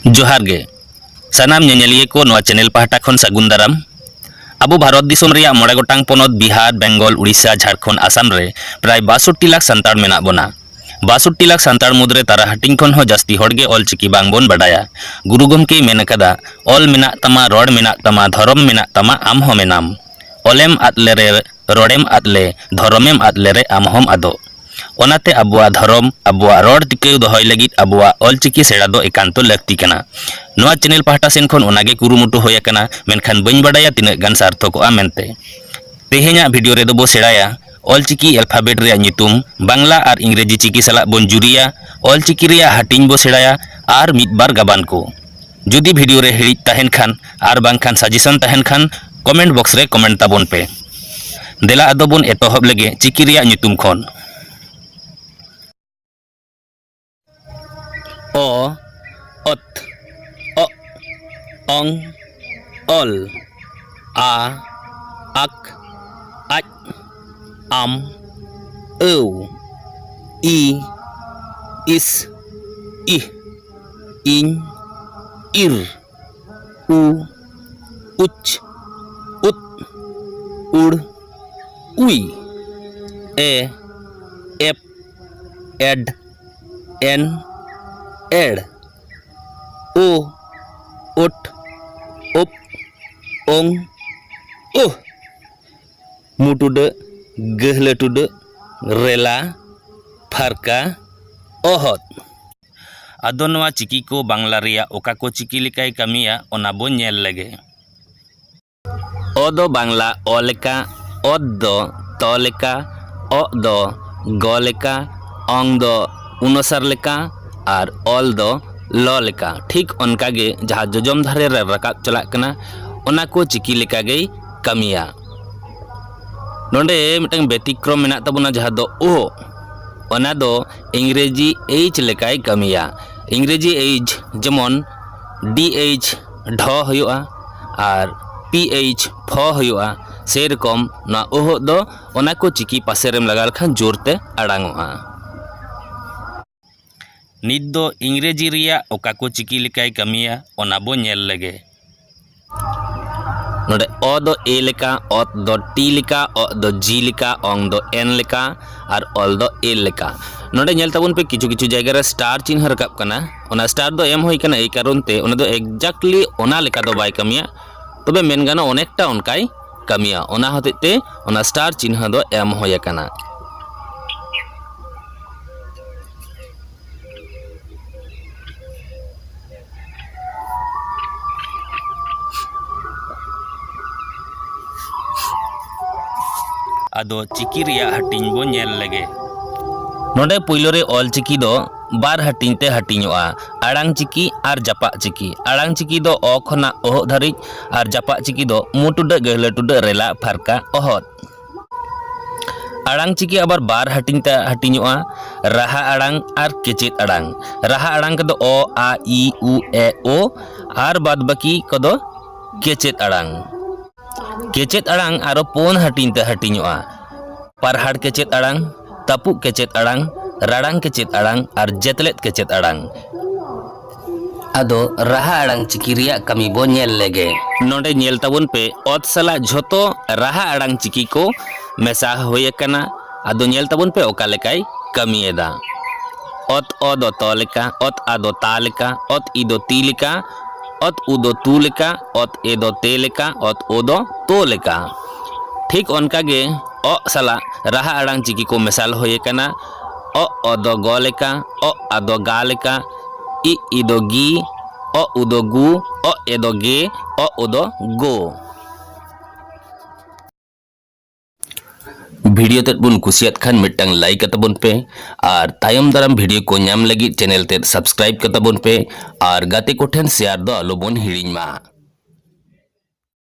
जोहार गे सानाम नेनेलिए को नोआ चैनल पाहटा खन सागुन दाराम। अब भारत दिसोम रेया मोड़े गोटांग पोनोत बिहार बेंगल उड़ीसा झारखंड आसाम रे प्राय 62 लाख सान्ताड़ मेना बोना। 62 लाख सान्ताड़ मुद्रे तारा हटिंग खन हो जास्ती हड़गे ऑल चिकी बांग बोन बडाया। गुरु गमके मेन कदा ऑल मेना तमा रोड मेना तमा धर्म मेना तमा आम हो मेनाम। ऑलेम आदले रे रोडेम आदले धर्मेम आदले रे आम होम आदो। ओनाते अबुआ धर्म अबुआ रोड टिकाऊ दोहय लगित अबुआ ऑलचिकी सेड़ा दो एकांतो लगती कना। नोआ चैनल पाहटा सेन खन ओनागे कुरुमुटु होय कना मेनखान बइन बडाया तिना गान सार्थकोआ मेनते। तेहेኛ वीडियो रे दो बो सेड़ाया ऑलचिकी अल्फाबेट रे नितुम बांग्ला और इंग्रेजी चिकी सला बोन जुरिया ऑलचिकी रे हटिंग बो सेड़ाया और मिद बार गाबान को। जुदी वीडियो रे हिड़ी तहन खान और बांखान सजेशन तहन खान कमेंट बॉक्स रे कमेंट ताबोन पे। देला अदो बोन एतोहब लगे चिकी रे नितुम खन ओ अत अ अंग अल आ आक आज आम औ ई इस इह इन इर उ उच उत उड़ उई ए एप एड एन एड ओ उट उप ओंग उह मुटुड गहलटुड रेला फारका ओहत। आदो नोआ चिकी को बांग्ला रिया ओका को चिकी लिकाय कामिया ओना बो नेल लगे। ओ दो बांग्ला ओ लेका ओद दो तो लेका ओ दो गो लेका ओंग दो उनसार लेका और ऑल दो ल लेका। ठीक उनका गे जहाँ जोजम धारे रे रकाब चला कना ओना को चिकी लेका गे कामिया। नोंडे मिटंग व्यतिक्रम मेना तबुना जहाँ दो ओ ओना दो इंग्रेजी एच लेकाय कामिया। इंग्रेजी एच जेमन डी एच ढ हुआ और पी एच फ हुआ से रकम ना ओह दो ओना को चिकी पासेरेम लगा लखान जोरते अड़ांगोआ। नित दो इंग्रेजी रिया ओका को चिकी लिकाय कामिया ओना बो नेल लगे। नोडे ओ दो ए लेका ओत दो टी लेका ओ दो जी लेका ओंग दो एन लेका और ऑल दो ए लेका। नोडे नेल ताबुन पे किछु किछु जायगा रे स्टार चिन्ह रकाब कना ओना स्टार दो एम होई कना ए कारण ते ओना दो एक्जेक्टली ओना लेका दो बाय कामिया तबे मेन गाना अनेकटा उनकाय कामिया ओना हतेते ओना स्टार चिन्ह दो एम होय कना। आदो चिकी रिया हटिंग बो नेल लगे। नोडे पुइलो रे ऑल चिकी दो बार हटिंग ते हटिंगोआ आड़ांग चिकी और जापा चिकी। आड़ांग चिकी दो ओ खना ओह धारिज और जापा चिकी दो मुटुड गहलटुड रेला फारका ओहत। आड़ांग चिकी आबार बार हटिंग ते हटिंगोआ राहा आड़ांग और केचेत आड़ांग। राहा आड़ांग कदो ओ आ ई उ ए ओ और बाद बाकी कदो केचेत आड़ांग। केचेत आड़ांग आरो पोन हटिंग ते हटिंगोआ पारहाड़ केचेत आड़ांग तापुक केचेत आड़ांग राड़ांग केचेत आड़ांग और जेतलेत केचेत आड़ांग। आदो राहा आड़ांग चिकी रिया कामी बो नेल लेगे। नोडे नेल ताबुन पे ओत सला झोतो राहा आड़ांग चिकी को मेसा होय कना। आदो नेल ताबुन पे ओका लेकाय कामिएदा। ओत ओ दो तो लेका ओत आ दो ता लेका ओत ई दो ती लेका ओत उ दो तू लेका ओत ए दो ते लेका ओत ओ दो तो लेका। ठीक उनका गे ओ सला राहा आड़ांग चिकी को मिसाल होय कना ओ दो गो लेका ओ आ दो गा लेका ई दो गी ओ उ दो गु ओ ए दो गे ओ उ दो गो। वीडियो तेद बुन कुसियात खान मिटंग लाइक कताबुन पे और तायम दाराम वीडियो को नाम लगी चैनल तेद सब्सक्राइब कताबुन पे और गाते को ठेन शेयर दो आलो बोन हिड़िंग मा।